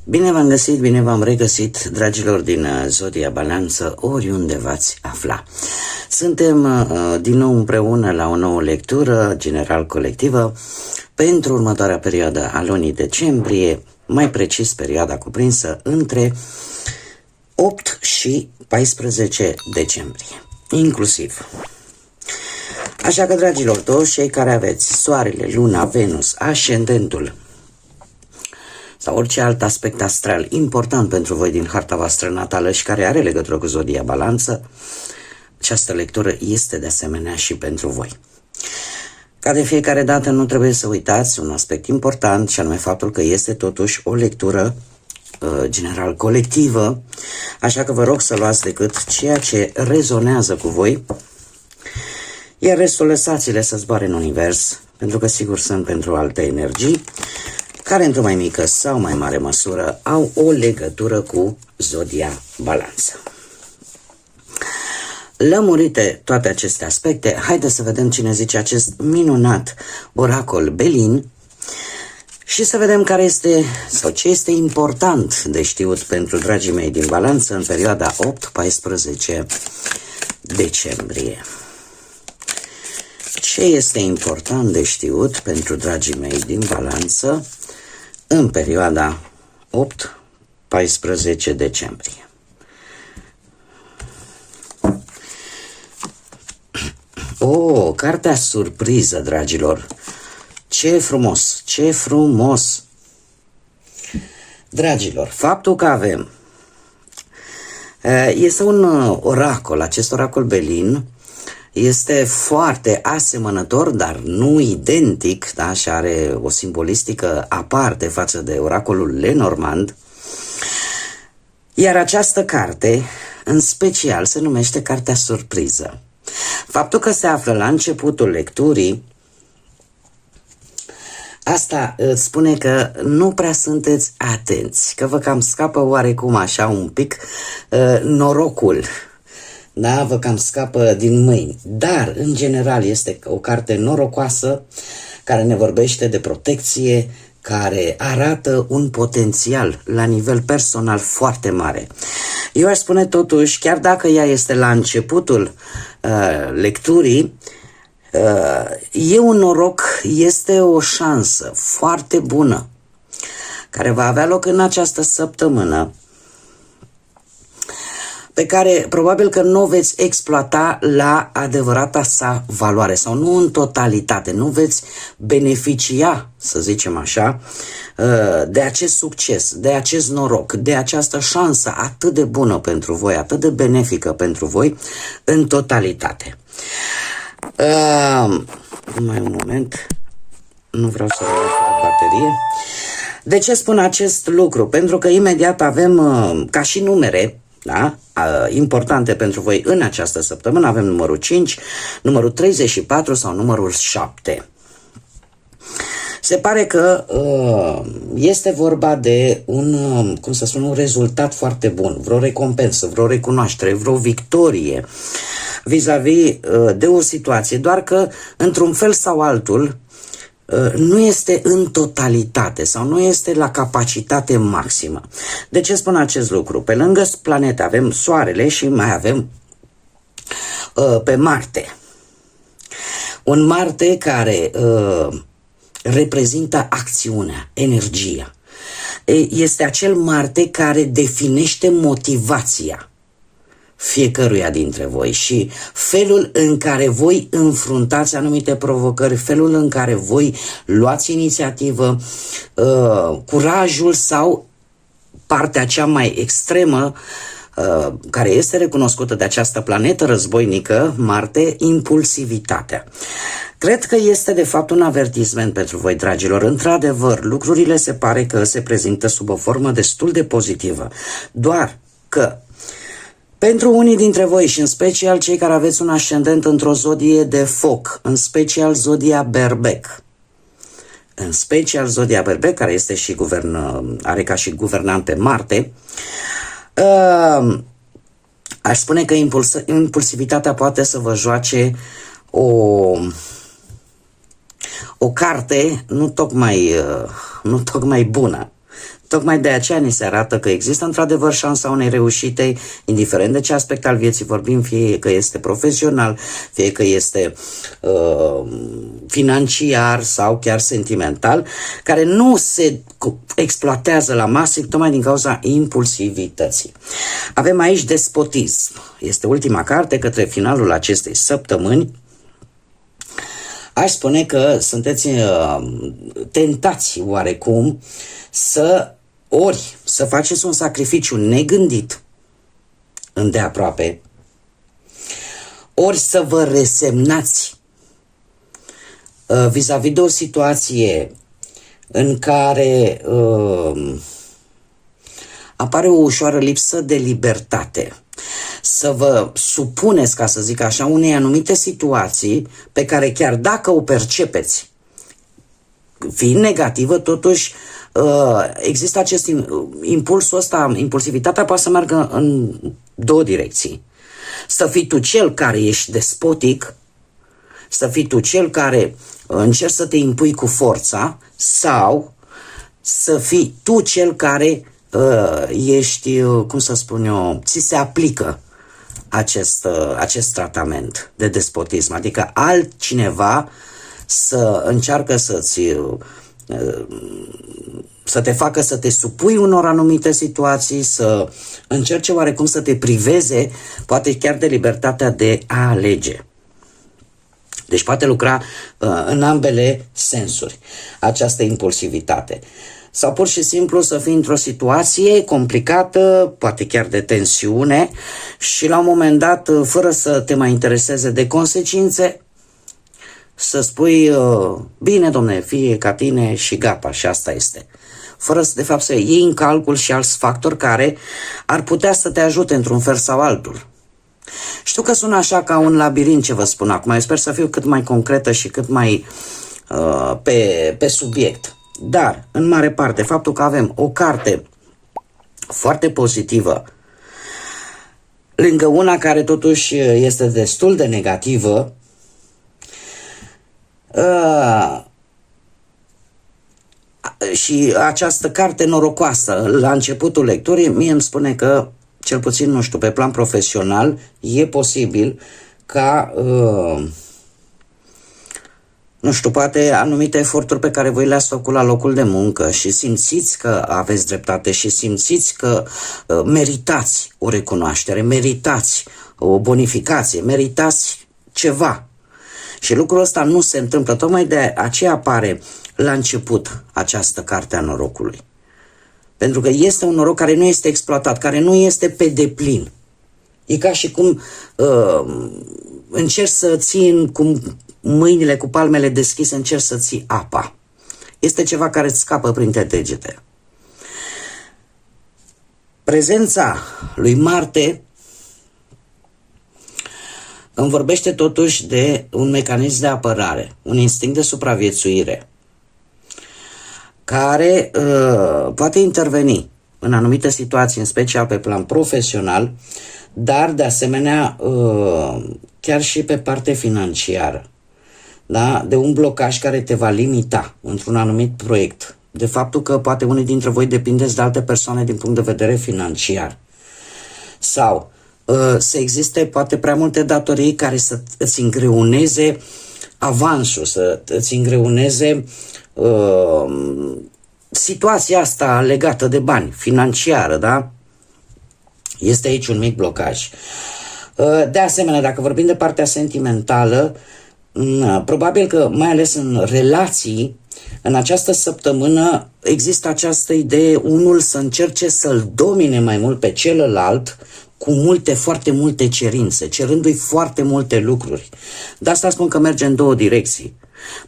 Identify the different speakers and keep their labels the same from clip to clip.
Speaker 1: Bine v-am găsit, bine v-am regăsit, dragilor din Zodia Balanță, oriunde v-ați afla. Suntem din nou împreună la o nouă lectură general colectivă pentru următoarea perioadă a lunii decembrie, mai precis perioada cuprinsă între 8 și 14 decembrie, inclusiv. Așa că, dragilor, toți cei care aveți Soarele, Luna, Venus, Ascendentul sau orice alt aspect astral important pentru voi din harta voastră natală și care are legătură cu Zodia Balanță, această lectură este de asemenea și pentru voi. Ca de fiecare dată, nu trebuie să uitați un aspect important, și anume faptul că este totuși o lectură general colectivă, așa că vă rog să luați decât ceea ce rezonează cu voi, iar restul lăsați-le să zboare în univers, pentru că sigur sunt pentru alte energii, care într-o mai mică sau mai mare măsură au o legătură cu Zodia Balanță. Lămurite toate aceste aspecte, haideți să vedem cine zice acest minunat oracol Belin și să vedem care este sau ce este important de știut pentru dragii mei din Balanță în perioada 8-14 decembrie. Ce este important de știut pentru dragii mei din Balanță în perioada 8-14 decembrie? O, cartea surpriză, dragilor! Ce frumos, ce frumos! Dragilor, faptul că avem este un oracol, acest oracol Belin este foarte asemănător, dar nu identic, da? Și are o simbolistică aparte față de oracolul Lenormand. Iar această carte, în special, se numește Cartea Surpriză. Faptul că se află la începutul lecturii, asta îți spune că nu prea sunteți atenți, că vă cam scapă oarecum așa un pic norocul. Da, vă cam scapă din mâini, dar în general este o carte norocoasă care ne vorbește de protecție, care arată un potențial la nivel personal foarte mare. Eu aș spune totuși, chiar dacă ea este la începutul lecturii, e un noroc, este o șansă foarte bună care va avea loc în această săptămână, pe care probabil că nu o veți exploata la adevărata sa valoare sau nu în totalitate, nu veți beneficia, să zicem așa, de acest succes, de acest noroc, de această șansă atât de bună pentru voi, atât de benefică pentru voi în totalitate. Mai un moment, nu vreau să iau baterie. De ce spun acest lucru? Pentru că imediat avem ca și numere, da? Importante pentru voi în această săptămână, avem numărul 5, numărul 34 sau numărul 7. Se pare că este vorba de un, cum să spun, un rezultat foarte bun, vreo recompensă, vreo recunoaștere, vreo victorie vis-a-vis de o situație, doar că într-un fel sau altul nu este în totalitate sau nu este la capacitate maximă. De ce spun acest lucru? Pe lângă planete avem Soarele și mai avem pe Marte. Un Marte care reprezintă acțiunea, energia. Este acel Marte care definește motivația fiecăruia dintre voi și felul în care voi înfruntați anumite provocări, felul în care voi luați inițiativă, curajul sau partea cea mai extremă care este recunoscută de această planetă războinică, Marte, impulsivitatea. Cred că este de fapt un avertisment pentru voi, dragilor. Într-adevăr, lucrurile se pare că se prezintă sub o formă destul de pozitivă, doar că Pentru unii dintre voi și în special cei care aveți un ascendent într-o zodie de foc, în special zodia Berbec. În special zodia Berbec, care este și are ca și guvernant pe Marte, aș spune că impulsivitatea poate să vă joace o carte nu tocmai bună. Tocmai de aceea ni se arată că există într-adevăr șansa unei reușite, indiferent de ce aspect al vieții vorbim, fie că este profesional, fie că este financiar sau chiar sentimental, care nu se exploatează la maxim tocmai din cauza impulsivității. Avem aici despotism. Este ultima carte către finalul acestei săptămâni. Aș spune că sunteți tentați oarecum să faceți un sacrificiu negândit îndeaproape, ori să vă resemnați vis-a-vis de o situație în care apare o ușoară lipsă de libertate, să vă supuneți, ca să zic așa, unei anumite situații pe care chiar dacă o percepeți fiind negativă, totuși există acest impulsul ăsta, impulsivitatea poate să meargă în două direcții. Să fii tu cel care ești despotic, să fii tu cel care încerci să te impui cu forța, sau să fii tu cel care ești, cum să spun eu, ți se aplică acest tratament de despotism, adică altcineva încearcă să te facă să te supui unor anumite situații, să încerce oarecum să te priveze, poate chiar de libertatea de a alege. Deci poate lucra în ambele sensuri această impulsivitate. Sau pur și simplu să fii într-o situație complicată, poate chiar de tensiune, și la un moment dat, fără să te mai intereseze de consecințe, să spui, bine domne, fie ca tine și gata, și asta este. Fără de fapt să iei în calcul și alți factori care ar putea să te ajute într-un fel sau altul. Știu că sună așa ca un labirint ce vă spun acum, eu sper să fiu cât mai concretă și cât mai pe subiect. Dar, în mare parte, faptul că avem o carte foarte pozitivă lângă una care totuși este destul de negativă, și această carte norocoasă la începutul lecturii, mie îmi spune că, cel puțin, nu știu, pe plan profesional, e posibil ca, nu știu, poate anumite eforturi pe care voi le-ați făcut la locul de muncă și simțiți că aveți dreptate și simțiți că meritați o recunoaștere, meritați o bonificație, meritați ceva. Și lucrul ăsta nu se întâmplă, tocmai de aceea apare la început această carte a norocului. Pentru că este un noroc care nu este exploatat, care nu este pe deplin. E ca și cum încerci să ții cu mâinile, cu palmele deschise, încerci să ții apa. Este ceva care îți scapă printre degete. Prezența lui Marte îmi vorbește totuși de un mecanism de apărare, un instinct de supraviețuire, care poate interveni în anumite situații, în special pe plan profesional, dar de asemenea chiar și pe parte financiară. Da? De un blocaj care te va limita într-un anumit proiect. De faptul că poate unii dintre voi depindeți de alte persoane din punct de vedere financiar. Sau să existe poate prea multe datorii care să îți îngreuneze avansul, să îți îngreuneze situația asta legată de bani, financiară, da? Este aici un mic blocaj. De asemenea, dacă vorbim de partea sentimentală, probabil că, mai ales în relații, în această săptămână există această idee, unul să încerce să-l domine mai mult pe celălalt cu foarte multe cerințe, cerându-i foarte multe lucruri. De asta spun că merge în două direcții.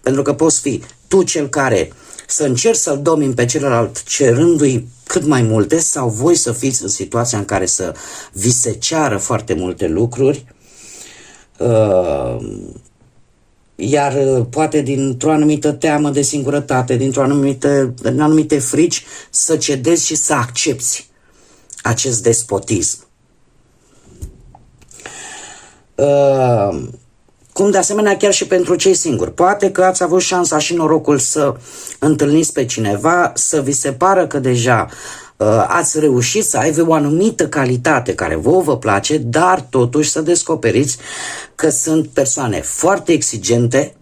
Speaker 1: Pentru că poți fi tu cel care să încerci să-l domini pe celălalt cerându-i cât mai multe sau voi să fiți în situația în care să vi se ceară foarte multe lucruri, iar poate dintr-o anumită teamă de singurătate, din anumite frici, să cedezi și să accepti acest despotism. Cum de asemenea chiar și pentru cei singuri. Poate că ați avut șansa și norocul să întâlniți pe cineva, să vi se pară că deja ați reușit să aibă o anumită calitate care vă place, dar totuși să descoperiți că sunt persoane foarte exigente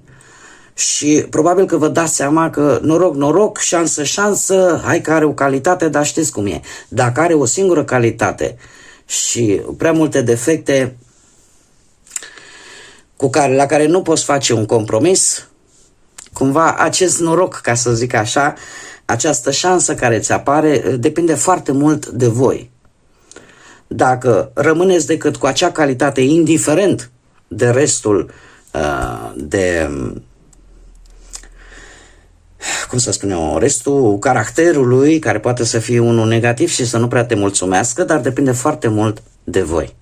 Speaker 1: și probabil că vă dați seama că noroc, șansă, hai că are o calitate, dar știți cum e. Dacă are o singură calitate și prea multe defecte la care nu poți face un compromis, cumva acest noroc, ca să zic așa, această șansă care ți apare, depinde foarte mult de voi. Dacă rămâneți decât cu acea calitate, indiferent de restul restul caracterului, care poate să fie unul negativ și să nu prea te mulțumească, dar depinde foarte mult de voi.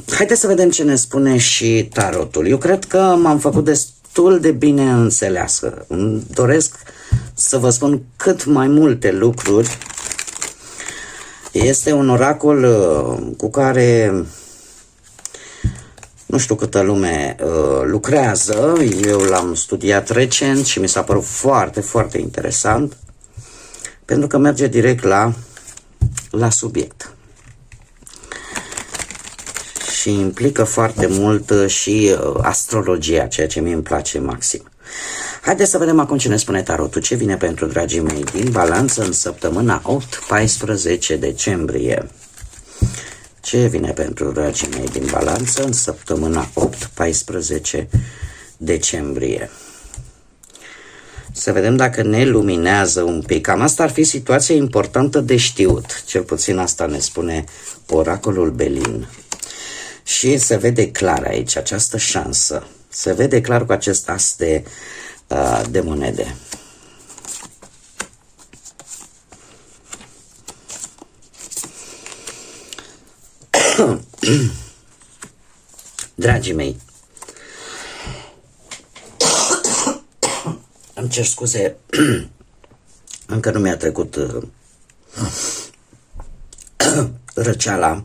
Speaker 1: Haideți să vedem ce ne spune și tarotul. Eu cred că m-am făcut destul de bine înțeleasă. Îmi doresc să vă spun cât mai multe lucruri. Este un oracol cu care nu știu câtă lume lucrează. Eu l-am studiat recent și mi s-a părut foarte, foarte interesant, pentru că merge direct la subiect. Și implică foarte mult și astrologia, ceea ce mie îmi place maxim. Haideți să vedem acum ce ne spune tarotul. Ce vine pentru dragii mei din Balanță în săptămâna 8-14 decembrie? Ce vine pentru dragii mei din Balanță în săptămâna 8-14 decembrie? Să vedem dacă ne luminează un pic. Cam asta ar fi situația importantă de știut. Cel puțin asta ne spune oracolul Belin. Și se vede clar aici această șansă. Se vede clar cu acest as de monede. Dragii mei, îmi cer scuze, încă nu mi-a trecut răceala,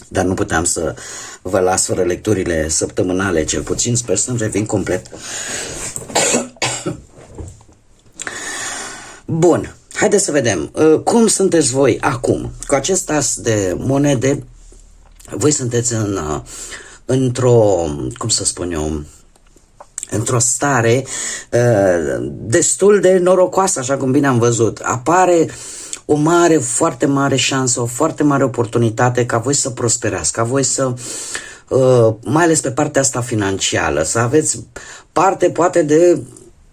Speaker 1: dar nu puteam să vă las fără lecturile săptămânale, cel puțin sper să-mi revin complet. Bun, haideți să vedem cum sunteți voi acum. Cu acest as de monede, voi sunteți într-o, cum să spun eu, într-o stare destul de norocoasă, așa cum bine am văzut. Apare o mare, foarte mare șansă, o foarte mare oportunitate ca voi să prosperați, ca voi să, mai ales pe partea asta financiară, să aveți parte poate de,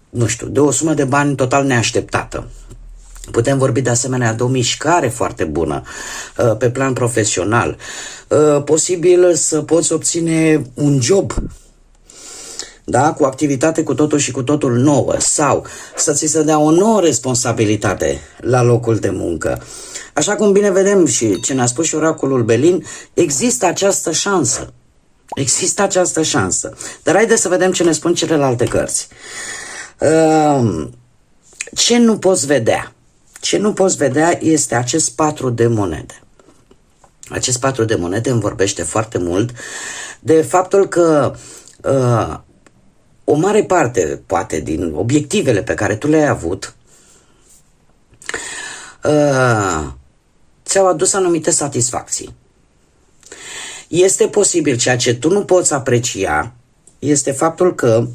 Speaker 1: nu știu, de o sumă de bani total neașteptată. Putem vorbi de asemenea de o mișcare foarte bună pe plan profesional. Posibil să poți obține un job, da, cu activitate cu totul și cu totul nouă, sau să ți se dea o nouă responsabilitate la locul de muncă. Așa cum bine vedem și ce ne-a spus și oracolul Belin, există această șansă. Există această șansă. Dar haideți să vedem ce ne spun celelalte cărți. Ce nu poți vedea? Ce nu poți vedea este acest 4 de monede. Acest 4 de monede îmi vorbește foarte mult de faptul că o mare parte, poate, din obiectivele pe care tu le-ai avut ți-au adus anumite satisfacții. Este posibil, ceea ce tu nu poți aprecia este faptul că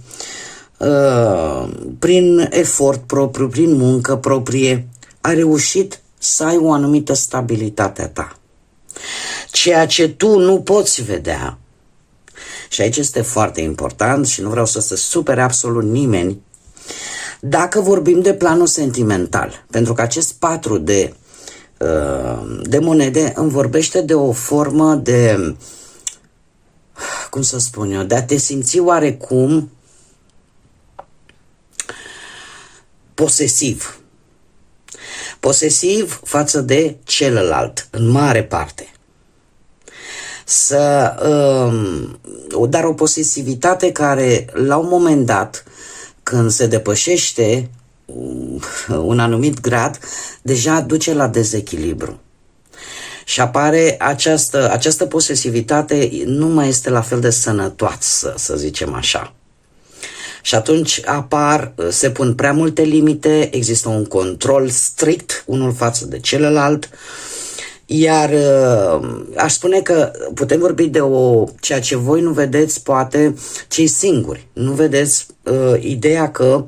Speaker 1: prin efort propriu, prin muncă proprie, ai reușit să ai o anumită stabilitate a ta. Ceea ce tu nu poți vedea, și aici este foarte important și nu vreau să se supere absolut nimeni, dacă vorbim de planul sentimental, pentru că acest 4 de monede îmi vorbește de o formă de, cum să spun eu, de a te simți oarecum posesiv. posesiv față de celălalt, în mare parte. Dar o posesivitate care, la un moment dat, când se depășește un anumit grad, deja duce la dezechilibru. Și apare această posesivitate, nu mai este la fel de sănătoasă, să zicem așa. Și atunci se pun prea multe limite, există un control strict unul față de celălalt, iar aș spune că putem vorbi de ceea ce voi nu vedeți, poate, cei singuri. Nu vedeți ideea că,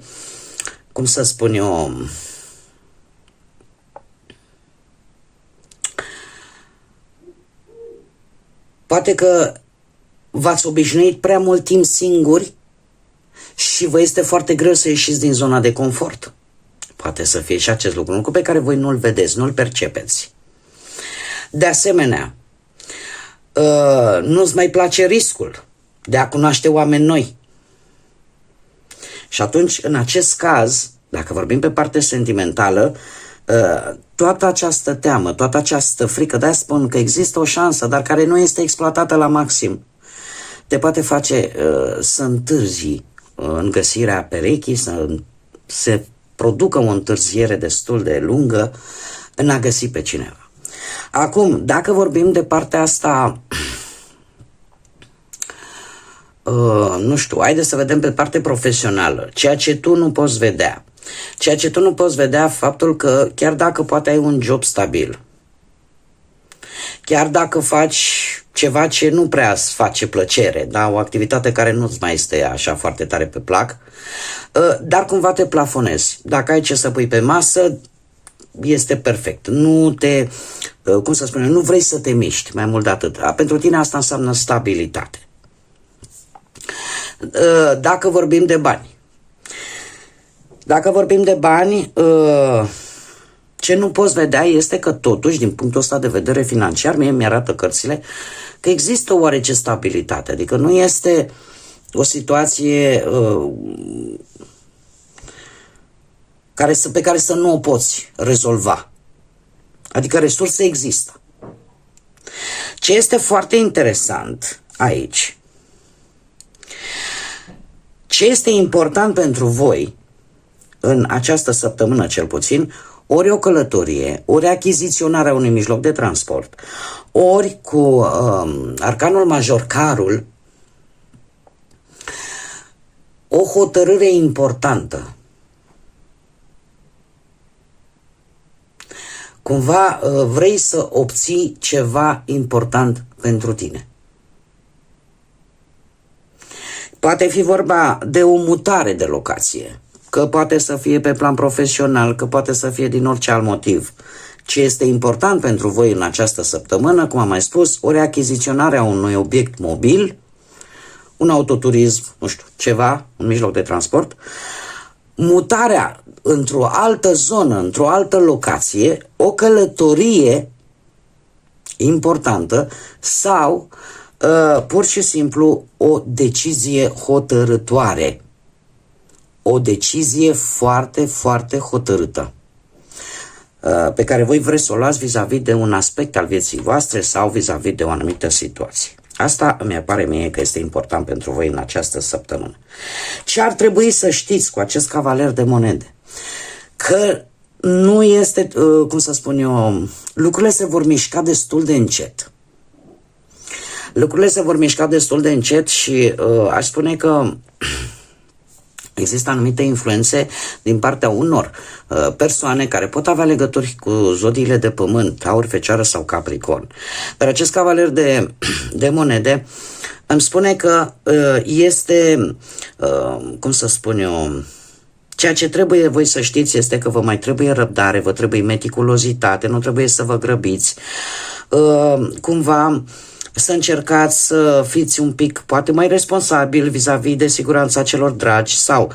Speaker 1: cum să spun eu, poate că v-ați obișnuit prea mult timp singuri și vă este foarte greu să ieșiți din zona de confort. Poate să fie și acest lucru pe care voi nu-l vedeți, nu-l percepeți. De asemenea, nu-ți mai place riscul de a cunoaște oameni noi. Și atunci, în acest caz, dacă vorbim pe parte sentimentală, toată această teamă, toată această frică, de-aia spun că există o șansă, dar care nu este exploatată la maxim, te poate face să întârzi în găsirea perechii, să se producă o întârziere destul de lungă în a găsi pe cineva. Acum, dacă vorbim de partea asta, nu știu, haideți să vedem pe parte profesională, ceea ce tu nu poți vedea. Ceea ce tu nu poți vedea, faptul că chiar dacă poate ai un job stabil, chiar dacă faci ceva ce nu prea îți face plăcere, da? O activitate care nu-ți mai este așa foarte tare pe plac, dar cumva te plafonezi. Dacă ai ce să pui pe masă, este perfect. Nu te, cum să spun, nu vrei să te miști mai mult de atât. Pentru tine asta înseamnă stabilitate. Dacă vorbim de bani, ce nu poți vedea este că totuși, din punctul ăsta de vedere financiar, mie mi-arată cărțile că există oarece stabilitate. Adică nu este o situație pe care să nu o poți rezolva. Adică resurse există. Ce este foarte interesant aici, ce este important pentru voi în această săptămână cel puțin, ori o călătorie, ori achiziționarea unui mijloc de transport, ori cu arcanul major, carul, o hotărâre importantă. Cumva vrei să obții ceva important pentru tine. Poate fi vorba de o mutare de locație, că poate să fie pe plan profesional, că poate să fie din orice alt motiv. Ce este important pentru voi în această săptămână, cum am mai spus, ori achiziționarea unui obiect mobil, un autoturism, nu știu, ceva, un mijloc de transport, mutarea într-o altă zonă, într-o altă locație, o călătorie importantă sau pur și simplu o decizie hotărâtoare. O decizie foarte, foarte hotărâtă pe care voi vreți să o luați vis-a-vis de un aspect al vieții voastre sau vis-a-vis de o anumită situație. Asta îmi apare mie că este important pentru voi în această săptămână. Ce ar trebui să știți cu acest cavaler de monede? Că nu este, cum să spun eu, lucrurile se vor mișca destul de încet. Lucrurile se vor mișca destul de încet și aș spune că există anumite influențe din partea unor persoane care pot avea legături cu zodiile de pământ, Taur, Fecioară sau Capricorn. Dar acest cavaler de monede îmi spune că este, cum să spun eu, ceea ce trebuie voi să știți este că vă mai trebuie răbdare, vă trebuie meticulozitate, nu trebuie să vă grăbiți, cumva să încercați să fiți un pic poate mai responsabil vis-a-vis de siguranța celor dragi sau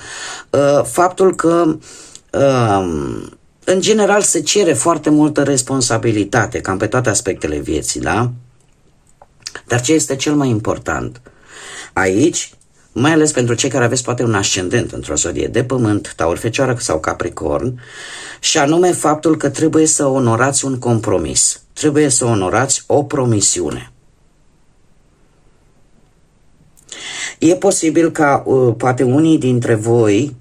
Speaker 1: faptul că în general se cere foarte multă responsabilitate cam pe toate aspectele vieții, da? Dar ce este cel mai important? Aici mai ales pentru cei care aveți poate un ascendent într-o zodie de pământ, Taur, Fecioară sau Capricorn, și anume faptul că trebuie să onorați un compromis, trebuie să onorați o promisiune. E posibil ca poate unii dintre voi,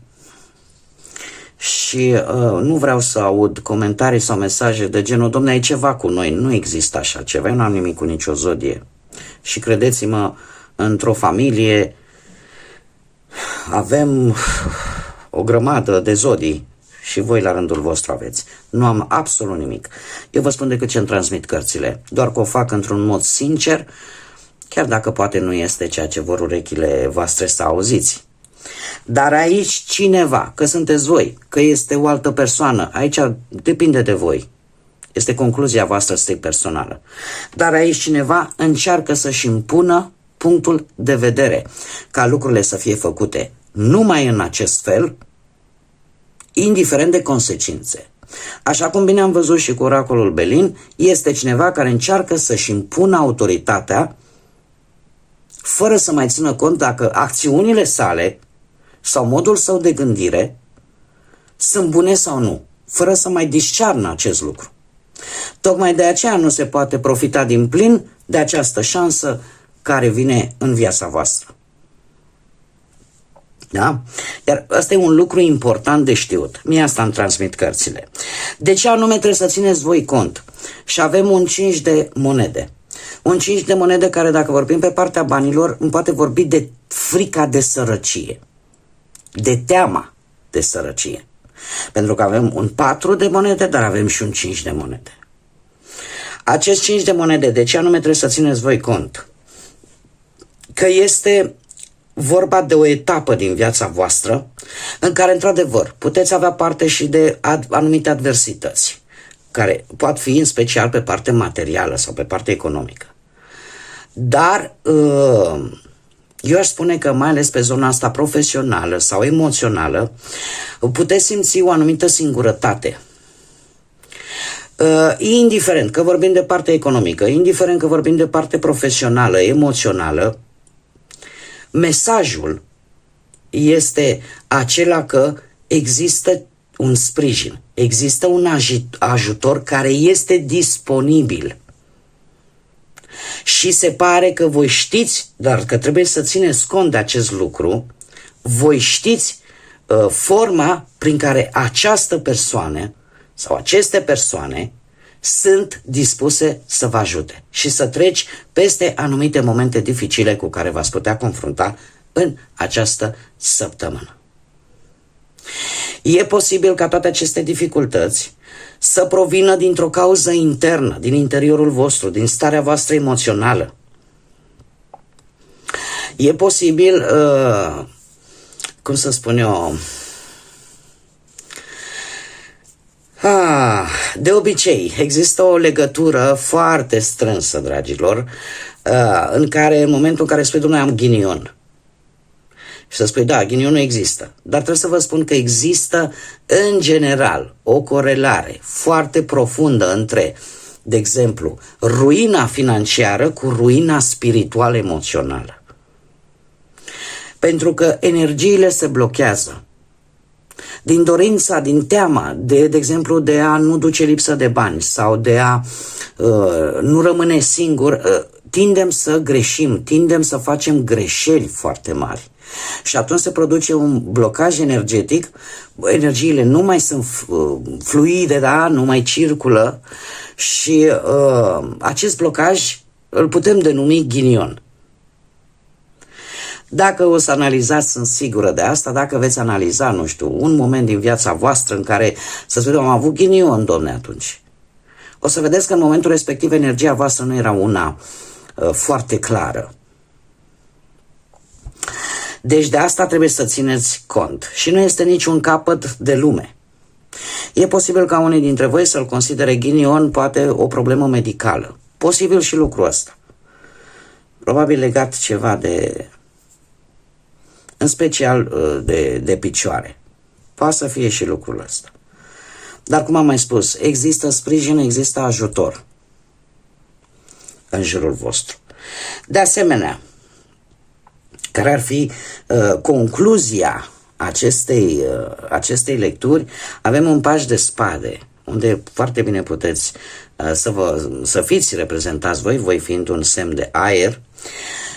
Speaker 1: și nu vreau să aud comentarii sau mesaje de genul, dom'le, e ceva cu noi, nu există așa ceva, eu nu am nimic cu nicio zodie. Și credeți-mă, într-o familie avem o grămadă de zodii și voi la rândul vostru aveți. Nu am absolut nimic. Eu vă spun decât ce îmi transmit cărțile, doar că o fac într-un mod sincer, chiar dacă poate nu este ceea ce vor urechile voastre să auziți. Dar aici cineva, că sunteți voi, că este o altă persoană, aici depinde de voi. Este concluzia voastră strict personală. Dar aici cineva încearcă să-și impună punctul de vedere, ca lucrurile să fie făcute numai în acest fel, indiferent de consecințe. Așa cum bine am văzut și cu oracolul Belin, este cineva care încearcă să-și impună autoritatea fără să mai țină cont dacă acțiunile sale sau modul său de gândire sunt bune sau nu, fără să mai discearnă acest lucru. Tocmai de aceea nu se poate profita din plin de această șansă care vine în viața voastră. Da? Iar ăsta e un lucru important de știut. Mie asta îmi transmit cărțile. De ce anume trebuie să țineți voi cont? Și avem un 5 de monede. Un 5 de monede care, dacă vorbim pe partea banilor, îmi poate vorbi de frica de sărăcie, de teama de sărăcie. Pentru că avem un 4 de monede, dar avem și un 5 de monede. Acest 5 de monede, de ce anume trebuie să țineți voi cont? Că este vorba de o etapă din viața voastră în care, într-adevăr, puteți avea parte și de anumite adversități, care pot fi în special pe partea materială sau pe partea economică. Dar eu aș spune că mai ales pe zona asta profesională sau emoțională puteți simți o anumită singurătate. Indiferent că vorbim de partea economică, indiferent că vorbim de parte profesională, emoțională, mesajul este acela că există un sprijin, există un ajutor care este disponibil. Și se pare că voi știți, dar că trebuie să țineți cont de acest lucru, voi știți forma prin care această persoană sau aceste persoane sunt dispuse să vă ajute și să treci peste anumite momente dificile cu care v-ați putea confrunta în această săptămână. E posibil ca toate aceste dificultăți să provină dintr-o cauză internă, din interiorul vostru, din starea voastră emoțională. E posibil, cum să spun eu, de obicei există o legătură foarte strânsă, dragilor, în momentul în care spui, domnule, am ghinion. Și să spui, da, ghinionul există. Dar trebuie să vă spun că există, în general, o corelare foarte profundă între, de exemplu, ruina financiară cu ruina spirituală emoțională. Pentru că energiile se blochează. Din dorința, din teama, de exemplu, de a nu duce lipsă de bani sau de a nu rămâne singur, tindem să greșim, tindem să facem greșeli foarte mari. Și atunci se produce un blocaj energetic, energiile nu mai sunt fluide, da? Nu mai circulă și acest blocaj îl putem denumi ghinion. Dacă o să analizați, sunt sigură de asta, dacă veți analiza, nu știu, un moment din viața voastră în care să spunem, am avut ghinion, domne, atunci, o să vedeți că în momentul respectiv energia voastră nu era una foarte clară. Deci de asta trebuie să țineți cont. Și nu este niciun capăt de lume. E posibil ca unii dintre voi să-l considere ghinion poate o problemă medicală. Posibil și lucrul ăsta. Probabil legat ceva de, în special de picioare. Poate să fie și lucrul ăsta. Dar cum am mai spus, există sprijin, există ajutor în jurul vostru. De asemenea, care ar fi concluzia acestei lecturi, avem un paș de spade, unde foarte bine puteți să fiți reprezentați voi fiind un semn de aer,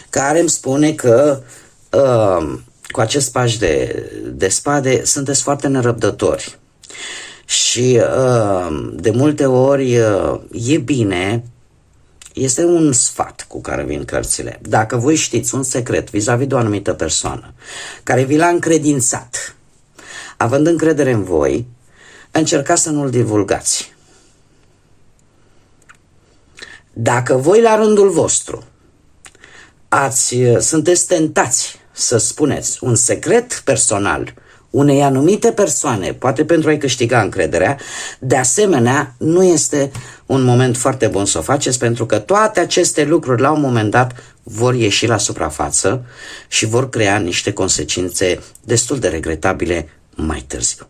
Speaker 1: care îmi spune că cu acest paș de spade sunteți foarte nerăbdători și de multe ori e bine. Este un sfat cu care vin cărțile. Dacă voi știți un secret vis-a-vis de o anumită persoană care vi l-a încredințat, având încredere în voi, încercați să nu-l divulgați. Dacă voi la rândul vostru sunteți tentați să spuneți un secret personal unei anumite persoane, poate pentru a-i câștiga încrederea, de asemenea, nu este un moment foarte bun să o faceți, pentru că toate aceste lucruri, la un moment dat, vor ieși la suprafață și vor crea niște consecințe destul de regretabile mai târziu.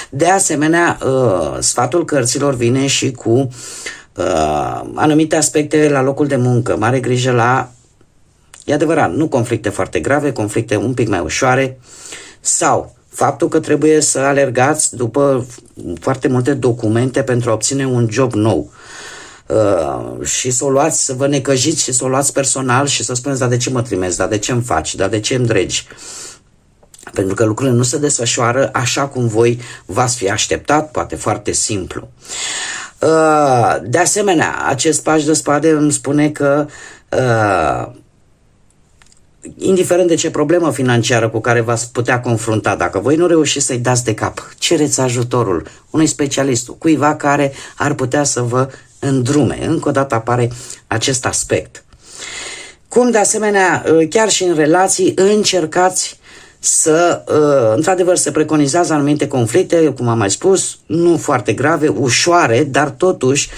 Speaker 1: De asemenea, sfatul cărților vine și cu anumite aspecte la locul de muncă. Mare grijă la, e adevărat, nu conflicte foarte grave, conflicte un pic mai ușoare, sau faptul că trebuie să alergați după foarte multe documente pentru a obține un job nou și să o luați, să vă necăjiți și să o luați personal și să spuneți, dar de ce mă trimezi, dar de ce îmi faci, dar de ce îmi dregi? Pentru că lucrurile nu se desfășoară așa cum voi v-ați fi așteptat, poate foarte simplu. De asemenea, acest paș de spade îmi spune că indiferent de ce problemă financiară cu care v-ați putea confrunta, dacă voi nu reușiți să-i dați de cap, cereți ajutorul unui specialist, cuiva care ar putea să vă îndrume. Încă o dată apare acest aspect. Cum de asemenea, chiar și în relații, încercați să, într-adevăr, se preconizează anumite conflicte, cum am mai spus, nu foarte grave, ușoare, dar totuși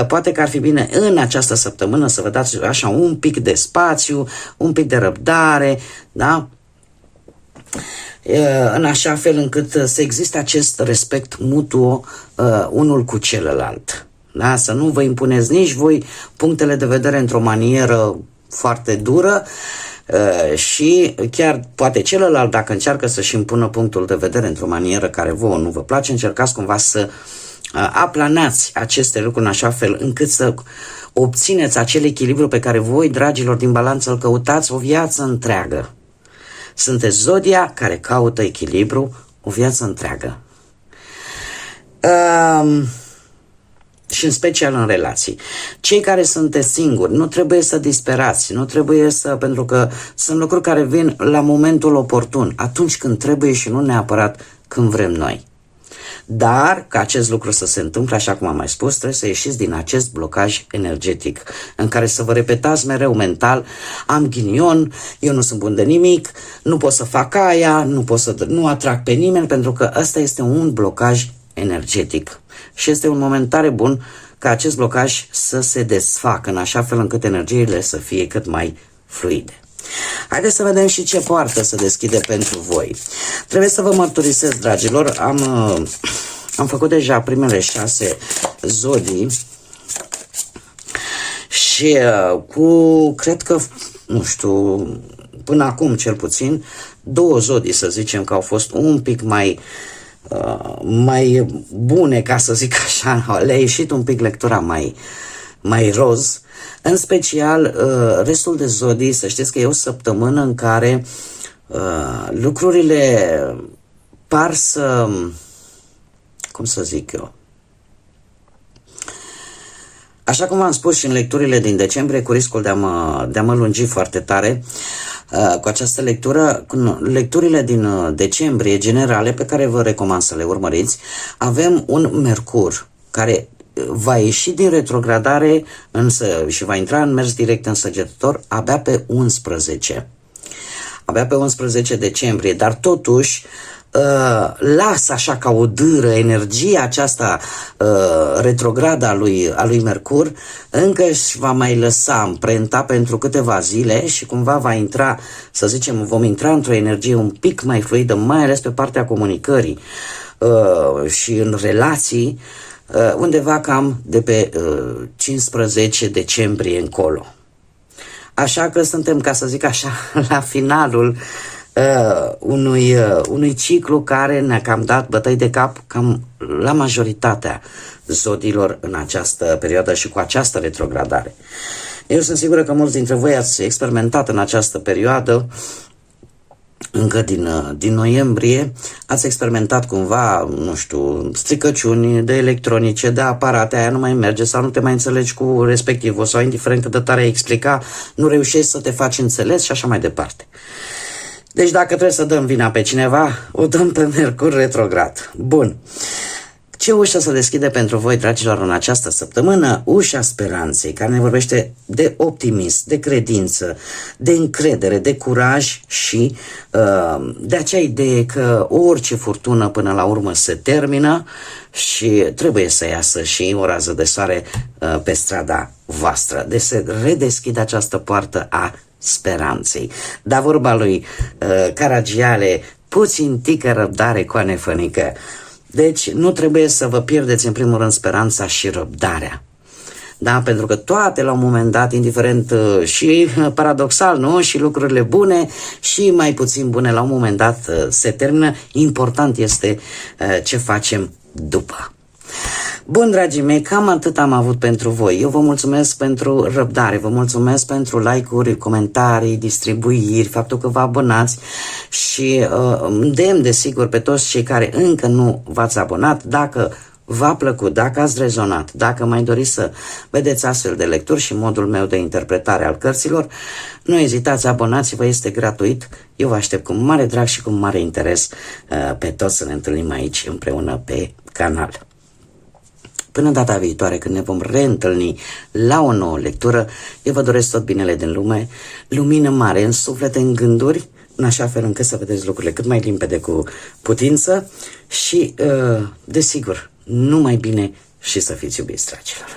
Speaker 1: poate că ar fi bine în această săptămână să vă dați așa un pic de spațiu, un pic de răbdare, da? În așa fel încât să existe acest respect mutuo unul cu celălalt. Da? Să nu vă impuneți nici voi punctele de vedere într-o manieră foarte dură, și chiar poate celălalt, dacă încearcă să-și impună punctul de vedere într-o manieră care vouă nu vă place, încercați cumva să aplanați aceste lucruri în așa fel încât să obțineți acel echilibru pe care voi, dragilor din Balanță, îl căutați o viață întreagă. Sunteți zodia care caută echilibru o viață întreagă. Și în special în relații. Cei care sunteți singuri, nu trebuie să disperați, nu trebuie să, pentru că sunt lucruri care vin la momentul oportun, atunci când trebuie și nu neapărat când vrem noi. Dar, ca acest lucru să se întâmple, așa cum am mai spus, trebuie să ieșiți din acest blocaj energetic, în care să vă repetați mereu mental, am ghinion, eu nu sunt bun de nimic, nu pot să fac aia, nu atrag pe nimeni, pentru că ăsta este un blocaj energetic. Și este un moment tare bun ca acest blocaj să se desfacă în așa fel încât energiile să fie cât mai fluide. Haideți să vedem și ce poartă se deschide pentru voi. Trebuie să vă mărturisesc, dragilor, am făcut deja primele 6 zodii și cred că, nu știu, până acum cel puțin, 2 zodii, să zicem, că au fost un pic mai bune, ca să zic așa, le-a ieșit un pic lectura mai roz. În special, restul de zodii, să știți că e o săptămână în care lucrurile par să, cum să zic eu, așa cum am spus și în lecturile din decembrie, cu riscul de a mă lungi foarte tare, cu această lectură, lecturile din decembrie generale, pe care vă recomand să le urmăriți, avem un Mercur care va ieși din retrogradare și va intra în mers direct în Săgetător abia pe 11. Abia pe 11 decembrie, dar totuși lasă așa ca o dâră energia aceasta retrogradă a lui Mercur, încă își va mai lăsa amprenta pentru câteva zile și cumva va intra, să zicem, vom intra într-o energie un pic mai fluidă, mai ales pe partea comunicării și în relații, undeva cam de pe 15 decembrie încolo. Așa că suntem, ca să zic așa, la finalul unui ciclu care ne-a cam dat bătăi de cap cam la majoritatea zodiilor în această perioadă și cu această retrogradare. Eu sunt sigură că mulți dintre voi ați experimentat în această perioadă, încă din noiembrie, ați experimentat cumva, nu știu, stricăciuni de electronice, de aparate, aia nu mai merge sau nu te mai înțelegi cu respectivul sau indiferent cât de tare ai explica, nu reușești să te faci înțeles și așa mai departe. Deci dacă trebuie să dăm vina pe cineva, o dăm pe Mercur retrograd. Bun. Ce ușă se deschide pentru voi, dragilor, în această săptămână? Ușa speranței, care ne vorbește de optimism, de credință, de încredere, de curaj și de acea idee că orice furtună până la urmă se termină și trebuie să iasă și o rază de soare pe strada voastră. Deci se redeschide această poartă a speranței. Dar vorba lui Caragiale, puțin tică răbdare, coane fănică. Deci nu trebuie să vă pierdeți în primul rând speranța și răbdarea. Da? Pentru că toate la un moment dat, indiferent și paradoxal, nu? Și lucrurile bune și mai puțin bune la un moment dat se termină. Important este ce facem după. Bun, dragii mei, cam atât am avut pentru voi. Eu vă mulțumesc pentru răbdare, vă mulțumesc pentru like-uri, comentarii, distribuiri, faptul că vă abonați și îndemn, desigur, pe toți cei care încă nu v-ați abonat, dacă v-a plăcut, dacă ați rezonat, dacă mai doriți să vedeți astfel de lecturi și modul meu de interpretare al cărților, nu ezitați, abonați-vă, este gratuit. Eu vă aștept cu mare drag și cu mare interes pe toți să ne întâlnim aici împreună pe canal. Până data viitoare, când ne vom reîntâlni la o nouă lectură, eu vă doresc tot binele din lume, lumină mare în suflet, în gânduri, în așa fel încât să vedeți lucrurile cât mai limpede cu putință și, desigur, numai bine și să fiți iubiți, dragilor.